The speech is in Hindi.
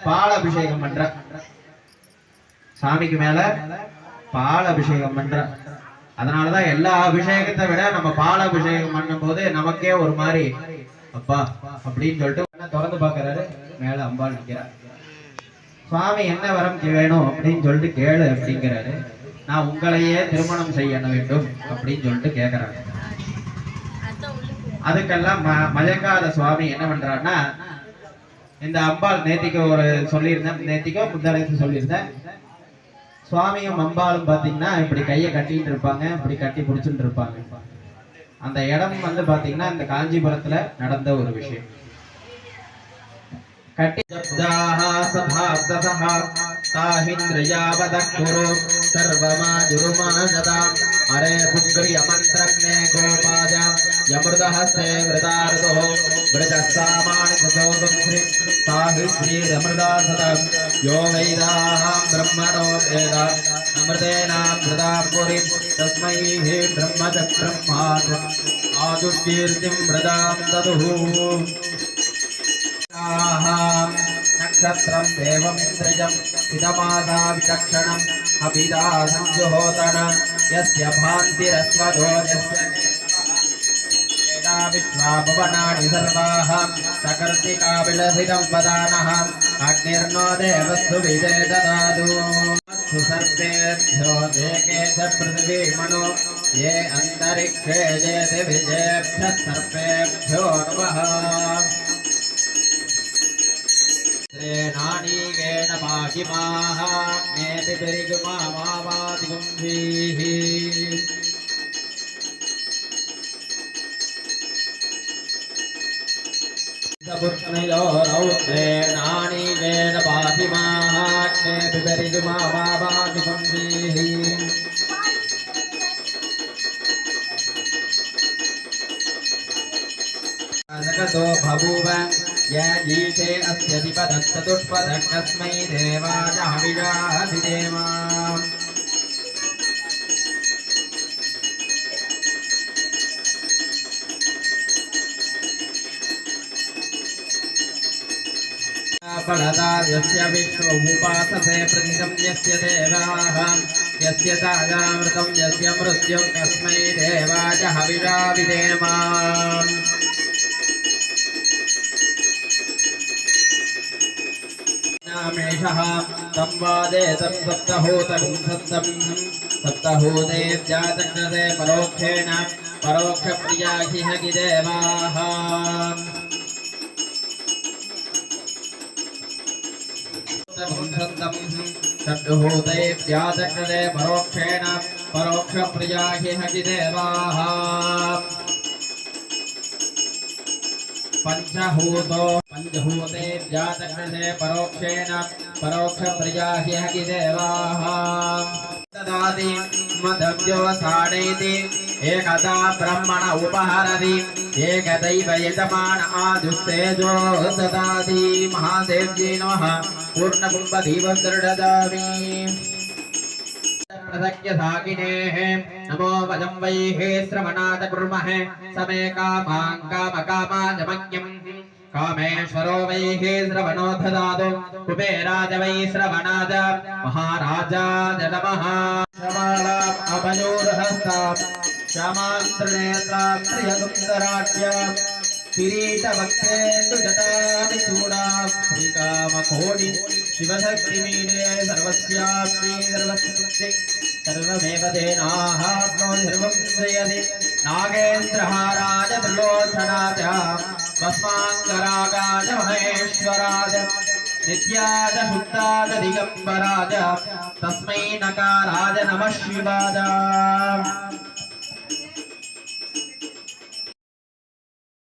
பால் அபிஷேகம் பண்ற சாமிக்கு மேல பால் அபிஷேகம் பண்ற. அதனாலதான் எல்லா அபிஷேகத்தை விட நம்ம பால் அபிஷேகம் பண்ணும் போது நமக்கே ஒரு மாதிரி அப்பா அப்படின்னு சொல்லிட்டு திறந்து பாக்குறாரு. மேல அம்பாள் நிற்கிறார். சுவாமி என்ன வரம் வேணும் அப்படின்னு சொல்லிட்டு கேளு அப்படிங்கிறாரு. நான் உங்களையே திருமணம் செய்ய வேண்டும் அப்படின்னு சொல்லிட்டு கேட்கிறாங்க. அதுக்கெல்லாம் மயங்காத சுவாமி என்ன பண்றாருன்னா, இந்த அம்பாள் நேத்திக்கு ஒரு சொல்லியிருந்தேன், நேத்திக்கோ முந்தானத்து சொல்லியிருந்தேன். சுவாமியும் அம்பாளும் பாத்தீங்கன்னா இப்படி கையை கட்டிட்டு இருப்பாங்க, இப்படி கட்டி பிடிச்சிட்டு இருப்பாங்க. அந்த இடம் வந்து பாத்தீங்கன்னா இந்த காஞ்சிபுரத்துல நடந்த ஒரு விஷயம். कटि शब्दाः सभाब्दसः ताहिन्द्रियावदकुरु सर्वमाजुरुमाशताम् अरे पुग्रियमन्त्रं मे गोपाय यमृतहस्ते वृतार्दुः वृजस्सामानिसोगुंश्री ताहि श्रीरमृता सतम् यो वैदाः ब्रह्मणो वेद अमृतेनामृतां पुरीं तस्मै हि ब्रह्मचक्रमात् आदुकीर्तिं वृदां ददुः नक्षत्रं देवमिन्द्रियं हितमादा विचक्षणम् अभिदा संजुहोतन यस्य भान्तिरस्वदो यस्य विश्वा भुवनानि सर्वाः सकर्तिकाविलसितं वदानः अग्निर्नो देवस्तु विदे ददातु सर्वेभ्यो देके च पृथिवी मनो ये अन्तरिक्षे ये दिविजेभ्यः सर्वेभ्यो नमः नाणीकेन पाहिमाः मे पिबरिगुमावादिगुंभिः सबुत्नयो रौद्रे नाणीकेन पाहिमाः मे पिबरिगुमावादिगुंभिः जगतो बभूव यजीते अस्य दिपदस्तुष्पदकस्मै देवाय हविषाभिदेवा फलदा यस्य विश्व उपासते प्रतिदं यस्य देवाः यस्य ताजामृतं यस्य मृत्युं कस्मै देवाय हविषाभिदेवा मेषः संवादे सप्तहोतकं सप्तहोते जातकृते परोक्षेण परोक्षप्रिया हि देवाः षड्होते जातकृते परोक्षेण परोक्षप्रिया हि देवाः पंचभूते जातकृते परोक्षेण परोक्षप्रिया हि देवाः ददाति मदव्यो साडयति एकदा ब्रह्मण उपहरति एकदैव यजमान आदुस्तेजो ददाति महादेव्यै नमः पूर्णकुम्भदीपदृढदामि प्रदक्यसाकिनेः नमो वजं वैः श्रवणाद कुर्महे समे कामां कामकामाजमज्ञम् कामेश्वरो वैः श्रवणो ददातु कुबेराज वै श्रवणाद महाराजाय नमः श्रवणाम् अभयोर्हस्ताम् श्यामान्त्रिनेत्राम् त्रियगुन्दराढ्याम् किरीटवक्तेन्दु जटामि चूडाम् श्रीकामकोटि शिवशक्तिमीडे सर्वस्यास्मि सर्वस्य सर्वमेव तेनाप्नोति सर्वं जयति नागेन्द्रहाराज त्रिलोचनाज भस्माङ्गरागाज महेश्वराज नित्याज शुद्धाज दिगम्बराज तस्मै नकाराज नमः शिवाय।